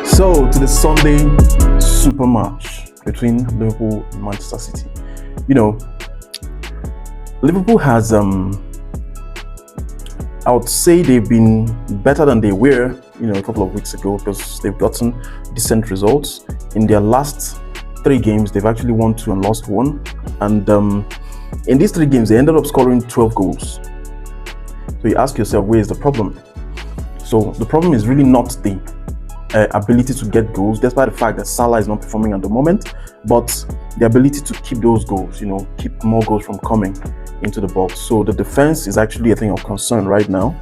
So to the Sunday super match between Liverpool and Manchester City. Liverpool has I would say they've been better than they were, a couple of weeks ago, because they've gotten decent results. In their last 3 games, they've actually won 2 and lost 1. And in these 3 games, they ended up scoring 12 goals. So you ask yourself, where is the problem? So the problem is really not the ability to get goals, despite the fact that Salah is not performing at the moment, but the ability to keep those goals, keep more goals from coming into the box. So the defense is actually a thing of concern right now.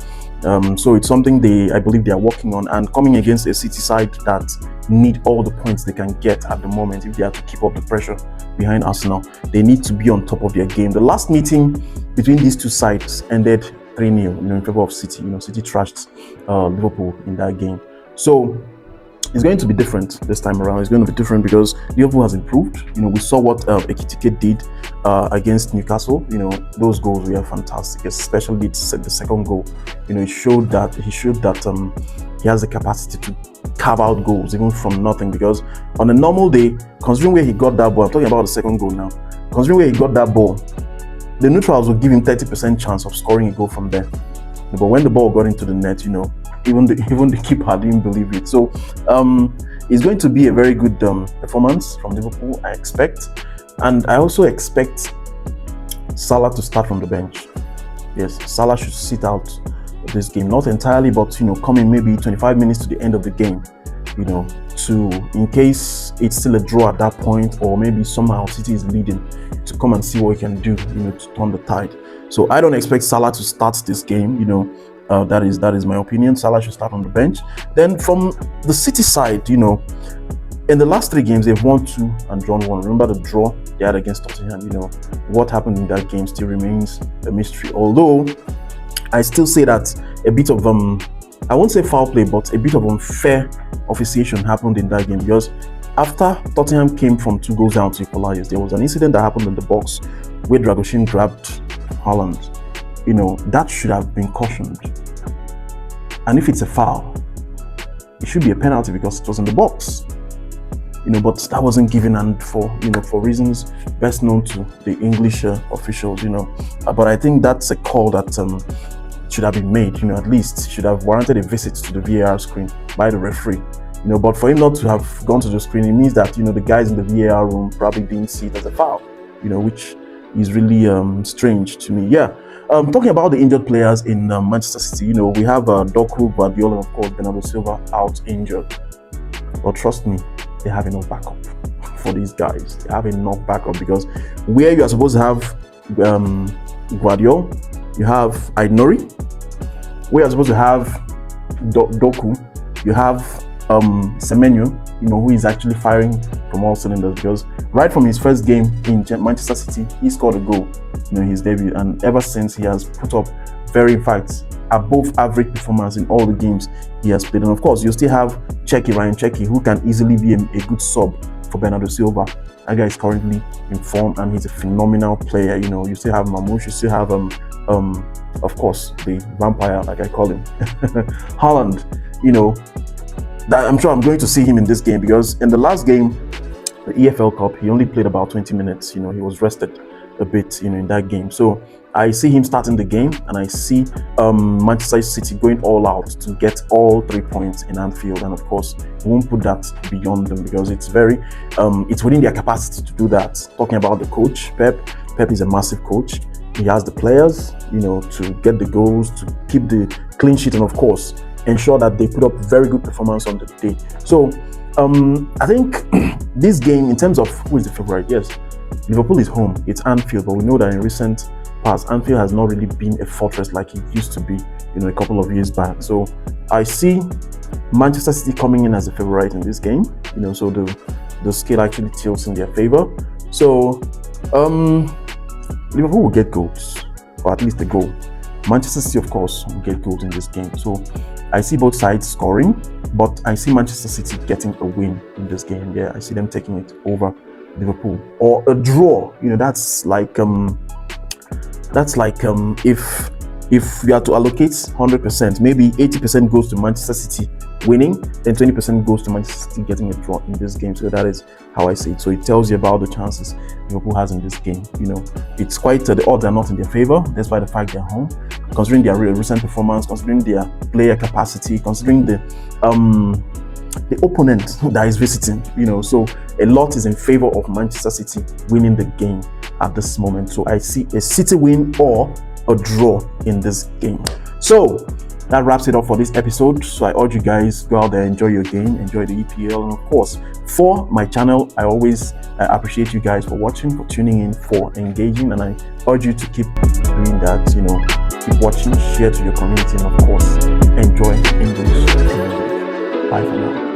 So it's something I believe they are working on, and coming against a City side that need all the points they can get at the moment. If they have to keep up the pressure behind Arsenal, they need to be on top of their game. The last meeting between these two sides ended 3-0, in favor of City. City trashed Liverpool in that game. So it's going to be different this time around. It's going to be different because Liverpool has improved. We saw what Ekitike did against Newcastle. Those goals were fantastic, especially the second goal. He showed that he has the capacity to carve out goals even from nothing. Because on a normal day, considering where he got that ball, I'm talking about the second goal now. Considering where he got that ball, the neutrals would give him 30% chance of scoring a goal from there. But when the ball got into the net, even the keeper didn't believe it. So it's going to be a very good performance from Liverpool, I expect. And I also expect Salah to start from the bench. Yes, Salah should sit out this game, not entirely, but come in maybe 25 minutes to the end of the game, to, in case it's still a draw at that point, or maybe somehow City is leading, to come and see what he can do, to turn the tide. So I don't expect Salah to start this game, that is my opinion. Salah should start on the bench. Then from the City side, in the last 3 games, they've won 2 and drawn 1. Remember the draw they had against Tottenham? What happened in that game still remains a mystery. Although I still say that a bit of I won't say foul play, but a bit of unfair officiation happened in that game, because after Tottenham came from 2 goals down to equalize, there was an incident that happened in the box where Dragoshin grabbed Haaland. That should have been cautioned. And if it's a foul, it should be a penalty because it was in the box. But that wasn't given, and for reasons best known to the English officials. But I think that's a call that should have been made. At least should have warranted a visit to the VAR screen by the referee. But for him not to have gone to the screen, it means that the guys in the VAR room probably didn't see it as a foul. Which is really strange to me. Yeah. Talking about the injured players in Manchester City, we have Doku, Guardiola, and of course Bernardo Silva out injured. But trust me, they have enough backup for these guys. They have enough backup, because where you are supposed to have Guardiola, you have Aït-Nouri. Where you are supposed to have Doku, you have Semenyo, who is actually firing from all cylinders, because right from his first game in Manchester City, he scored a goal, in his debut, and ever since he has put up very, in fact, above average performance in all the games he has played. And of course, you still have Ryan Cherki, who can easily be a good sub for Bernardo Silva. That guy is currently in form, and he's a phenomenal player. You still have Mamouche, you still have of course, the vampire, like I call him, Haaland. That I'm sure I'm going to see him in this game, because in the last game, the EFL Cup, he only played about 20 minutes. He was rested a bit, in that game. So I see him starting the game, and I see Manchester City going all out to get all 3 points in Anfield. And of course, we won't put that beyond them, because it's it's within their capacity to do that. Talking about the coach, Pep is a massive coach. He has the players, to get the goals, to keep the clean sheet, and of course, ensure that they put up very good performance on the day. So I think this game, in terms of who is the favorite, yes, Liverpool is home. It's Anfield, but we know that in recent past, Anfield has not really been a fortress like it used to be, a couple of years back. So I see Manchester City coming in as a favorite in this game. So the scale actually tilts in their favor. So Liverpool will get goals, or at least a goal. Manchester City, of course, will get goals in this game. So I see both sides scoring, but I see Manchester City getting a win in this game. Yeah, I see them taking it over Liverpool, or a draw. That's like if we are to allocate 100%, maybe 80% goes to Manchester City winning, then 20% goes to Manchester City getting a draw in this game. So that is how I see it. So it tells you about the chances Liverpool has in this game. It's quite the odds are not in their favor, despite the fact they're home, considering their recent performance, considering their player capacity, considering the opponent that is visiting. So a lot is in favor of Manchester City winning the game at this moment. So I see a City win or a draw in this game. So that wraps it up for this episode. So I urge you guys, go out there, enjoy your game, enjoy the EPL, and of course, for my channel, I always appreciate you guys for watching, for tuning in, for engaging, and I urge you to keep doing that. Keep watching, share to your community, and of course, enjoy English. Bye for now.